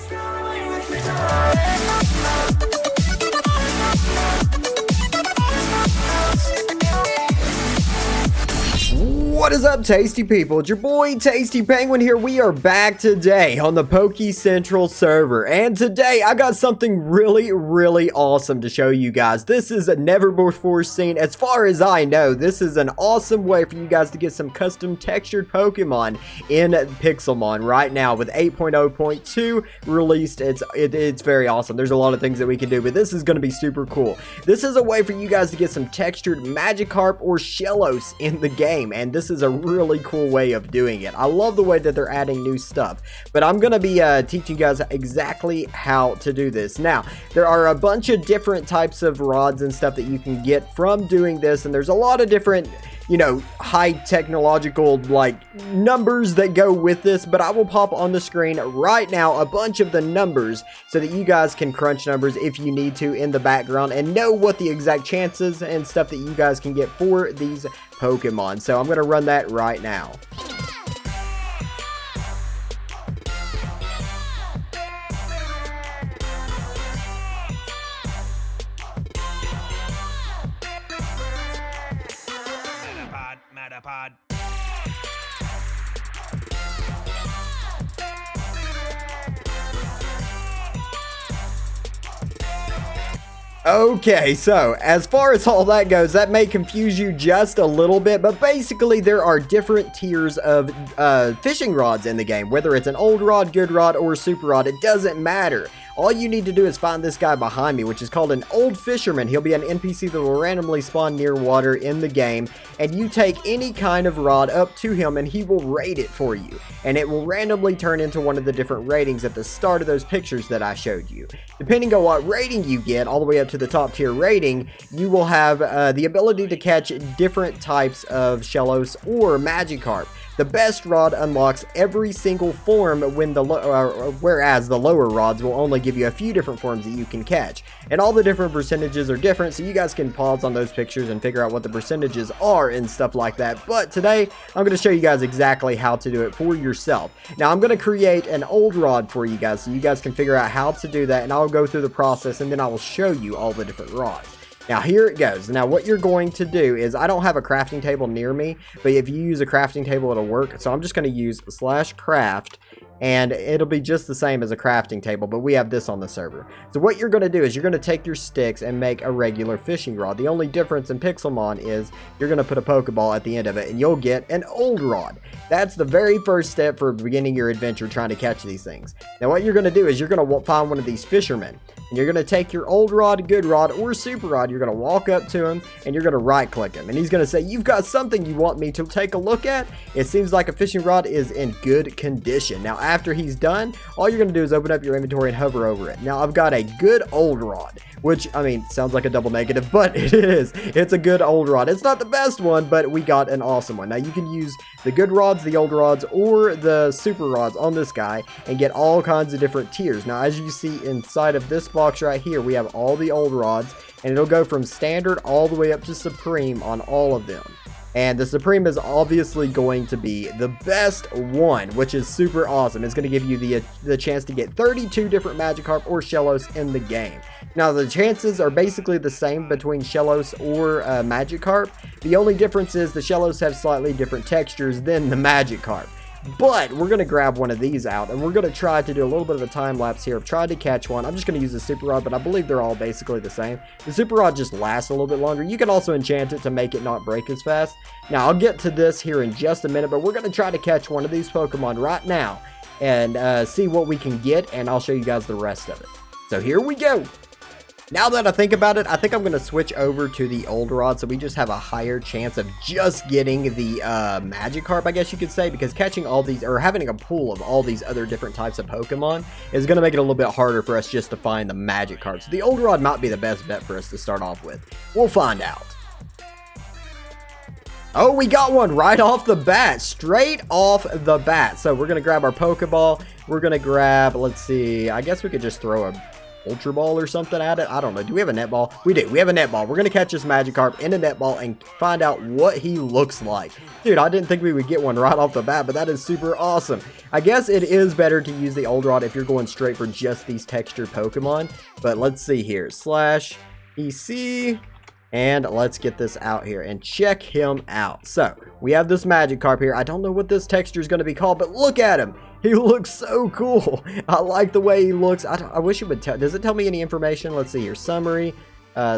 What is up, tasty people? It's your boy Tasty Penguin here. We are back today on the Pokecentral server, and today I got something really awesome to show you guys. This is a never before seen, as far as I know. This is an awesome way for you guys to get some custom textured Pokemon in Pixelmon right now with 8.0.2 released. It's very awesome. There's a lot of things that we can do, but this is going to be super cool. This is a way for you guys to get some textured Magikarp or Shellos in the game, and this is a really cool way of doing it. I love the way that they're adding new stuff, but I'm gonna be teaching you guys exactly how to do this. Now, there are a bunch of different types of rods and stuff that you can get from doing this, and there's a lot of different, you know, high technological like numbers that go with this, but I will pop on the screen right now a bunch of the numbers so that you guys can crunch numbers if you need to in the background and know what the exact chances and stuff that you guys can get for these Pokemon. So I'm going to run that right now. Metapod. Okay, so as far as all that goes, that may confuse you just a little bit, but basically there are different tiers of fishing rods in the game. Whether it's an old rod, good rod, or super rod, it doesn't matter. All you need to do is find this guy behind me, which is called an old fisherman. He'll be an NPC that will randomly spawn near water in the game, and you take any kind of rod up to him and he will rate it for you, and it will randomly turn into one of the different ratings at the start of those pictures that I showed you. Depending on what rating you get, all the way up to the top tier rating, you will have the ability to catch different types of Shellos or Magikarp. The best rod unlocks every single form, when whereas the lower rods will only give you a few different forms that you can catch. And all the different percentages are different, so you guys can pause on those pictures and figure out what the percentages are and stuff like that. But today, I'm going to show you guys exactly how to do it for yourself. Now, I'm going to create an old rod for you guys, so you guys can figure out how to do that, and I'll go through the process, and then I will show you all the different rods. Now, here it goes. Now, what you're going to do is, I don't have a crafting table near me, but if you use a crafting table, it'll work. So I'm just going to use /craft, and it'll be just the same as a crafting table, but we have this on the server. So what you're going to do is you're going to take your sticks and make a regular fishing rod. The only difference in Pixelmon is you're going to put a Pokeball at the end of it, and you'll get an old rod. That's the very first step for beginning your adventure trying to catch these things. Now, what you're going to do is you're going to find one of these fishermen, and you're going to take your old rod, good rod, or super rod. You're going to walk up to him, and you're going to right click him, and he's going to say, "You've got something you want me to take a look at?" It seems like a fishing rod is in good condition. Now, after he's done, all you're going to do is open up your inventory and hover over it. Now, I've got a good old rod, which, I mean, sounds like a double negative, but it is. It's a good old rod. It's not the best one, but we got an awesome one. Now, you can use the good rods, the old rods, or the super rods on this guy and get all kinds of different tiers. Now, as you see inside of this box right here, we have all the old rods, and it'll go from standard all the way up to supreme on all of them. And the Supreme is obviously going to be the best one, which is super awesome. It's going to give you the chance to get 32 different Magikarp or Shellos in the game. Now, the chances are basically the same between Shellos or Magikarp. The only difference is the Shellos have slightly different textures than the Magikarp. But we're going to grab one of these out, and we're going to try to do a little bit of a time lapse here of trying to catch one. I'm just going to use the super rod, but I believe they're all basically the same. The super rod just lasts a little bit longer. You can also enchant it to make it not break as fast. Now, I'll get to this here in just a minute, but we're going to try to catch one of these Pokemon right now and see what we can get, and I'll show you guys the rest of it. So here we go. Now that I think about it, I think I'm going to switch over to the old rod so we just have a higher chance of just getting the Magikarp, I guess you could say, because catching all these, or having a pool of all these other different types of Pokemon is going to make it a little bit harder for us just to find the Magikarp. So the old rod might be the best bet for us to start off with. We'll find out. Oh, we got one right off the bat, straight off the bat. So we're going to grab our Pokeball. We're going to grab, let's see, I guess we could just throw a Ultra Ball or something at it. I don't know. Do we have a netball? We do. We have a netball. We're going to catch this Magikarp in a netball and find out what he looks like. Dude, I didn't think we would get one right off the bat, but that is super awesome. I guess it is better to use the Old Rod if you're going straight for just these textured Pokemon. But let's see here. /EC. And let's get this out here and check him out. So, we have this Magikarp here. I don't know what this texture is going to be called, but look at him. He looks so cool. I like the way he looks. I wish it would tell. Does it tell me any information? Let's see here. Summary,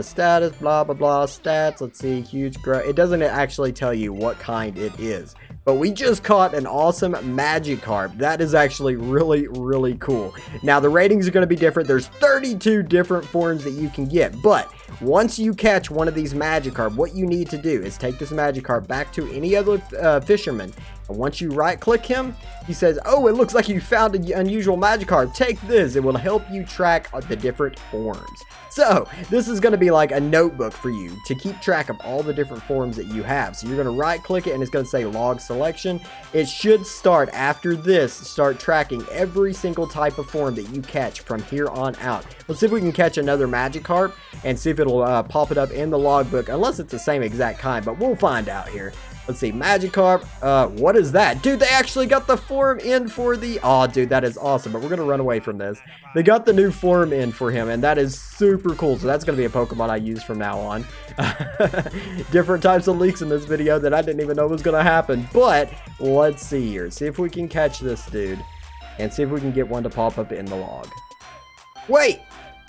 status, blah, blah, blah, stats. Let's see, huge growth. It doesn't actually tell you what kind it is. But we just caught an awesome Magikarp. That is actually really, really cool. Now, the ratings are going to be different. There's 32 different forms that you can get. But once you catch one of these Magikarp, what you need to do is take this Magikarp back to any other Fisherman. And once you right-click him, he says, oh, it looks like you found an unusual Magikarp. Take this. It will help you track the different forms. So, this is going to be like a notebook for you to keep track of all the different forms that you have. So, you're going to right-click it, and it's going to say Log Selection. It should start, after this, start tracking every single type of form that you catch from here on out. Let's see if we can catch another Magikarp, and see if it'll pop it up in the logbook, unless it's the same exact kind, but we'll find out here. Let's see, Magikarp, what is that? Dude, they actually got the form in for the, oh, dude, that is awesome, but we're going to run away from this. They got the new form in for him, and that is super cool, so that's going to be a Pokemon I use from now on. Different types of leaks in this video that I didn't even know was going to happen, but let's see here. See if we can catch this dude, and see if we can get one to pop up in the log. Wait,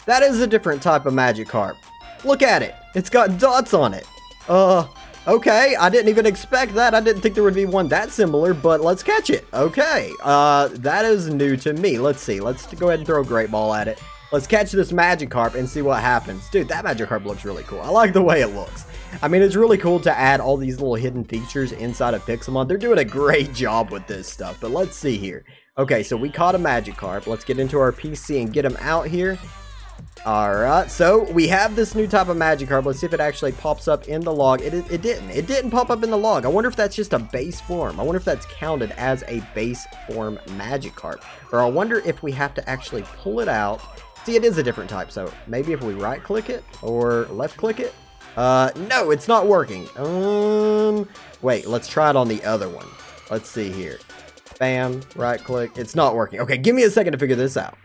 that is a different type of Magikarp. Look at it. It's got dots on it. Okay, I didn't even expect that. I didn't think there would be one that similar, but let's catch it. Okay, that is new to me. Let's see. Let's go ahead and throw a Great Ball at it. Let's catch this Magikarp and see what happens. Dude, that Magikarp looks really cool. I like the way it looks. I mean, it's really cool to add all these little hidden features inside of Pixelmon. They're doing a great job with this stuff, but let's see here. Okay, so we caught a Magikarp. Let's get into our PC and get him out here. Alright, so we have this new type of Magikarp. Let's see if it actually pops up in the log. It didn't pop up in the log. I wonder if that's just a base form. I wonder if that's counted as a base form Magikarp. Or I wonder if we have to actually pull it out. See, it is a different type, so maybe if we right click it or left click it. No, it's not working. Wait, let's try it on the other one. Let's see here. Bam, right click. It's not working. Okay, give me a second to figure this out.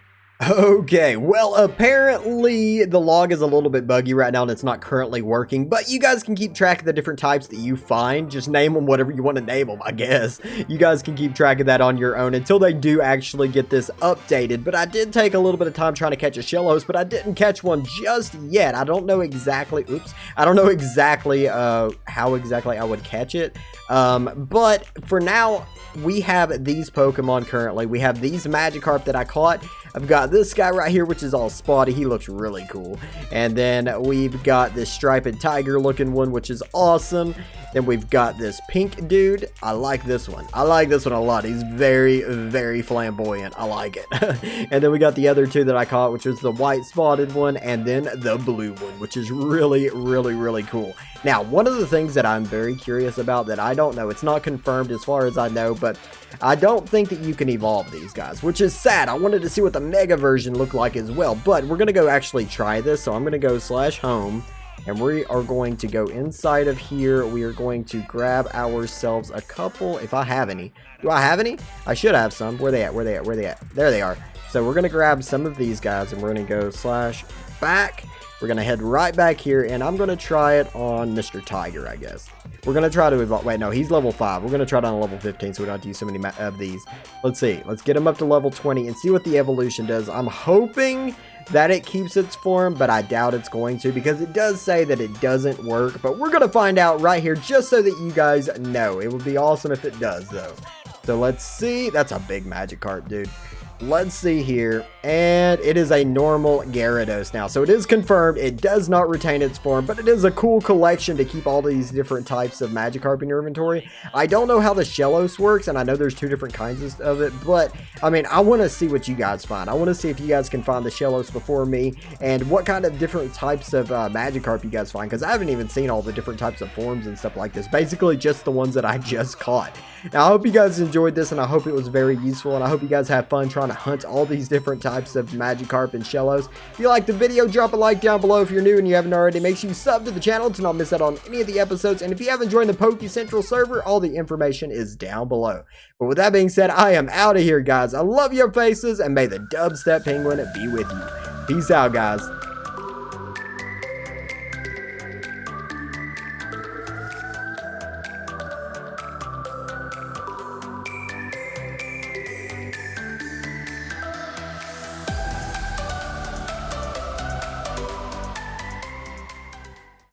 Okay, well, apparently the log is a little bit buggy right now and it's not currently working, but you guys can keep track of the different types that you find. Just name them whatever you want to name them, I guess. You guys can keep track of that on your own until they do actually get this updated, but I did take a little bit of time trying to catch a Shellos, but I didn't catch one just yet. I don't know exactly, I don't know exactly how exactly I would catch it, but for now, we have these Pokemon currently. We have these Magikarp that I caught. I've got this guy right here, which is all spotty. He looks really cool. And then we've got this striped tiger looking one, which is awesome. Then we've got this pink dude. I like this one. I like this one a lot. He's very, very flamboyant. I like it. And then we got the other two that I caught, which was the white spotted one and then the blue one, which is really, really, really cool. Now, one of the things that I'm very curious about that I don't know, it's not confirmed as far as I know, but I don't think that you can evolve these guys, which is sad. I wanted to see what the Mega version looked like as well, but we're going to go actually try this. So I'm going to go /home. And we are going to go inside of here. We are going to grab ourselves a couple, if I have any. Do I have any? I should have some. Where they at? Where they at? Where they at? There they are. So we're going to grab some of these guys and we're going to go /back. We're going to head right back here and I'm going to try it on Mr. Tiger, I guess. We're going to try to evolve. Wait, no, he's level 5. We're going to try it on level 15 so we don't have to use so many of these. Let's see. Let's get him up to level 20 and see what the evolution does. I'm hoping that it keeps its form, but I doubt it's going to because it does say that it doesn't work. But we're going to find out right here just so that you guys know. It would be awesome if it does, though. So let's see. That's a big Magikarp, dude. Let's see here, and it is a normal Gyarados now, so it is confirmed. It does not retain its form, but it is a cool collection to keep all these different types of Magikarp in your inventory. I don't know how the Shellos works, and I know there's 2 different kinds of it, but I mean, I want to see what you guys find. I want to see if you guys can find the Shellos before me, and what kind of different types of Magikarp you guys find, because I haven't even seen all the different types of forms and stuff like this. Basically, just the ones that I just caught. Now, I hope you guys enjoyed this, and I hope it was very useful, and I hope you guys have fun trying trying to hunt all these different types of Magikarp and Shellos. If you liked the video, drop a like down below. If you're new and you haven't already, make sure you sub to the channel to not miss out on any of the episodes. And if you haven't joined the Pokecentral server, all the information is down below. But with that being said, I am out of here, guys. I love your faces, and may the dubstep penguin be with you. Peace out, guys.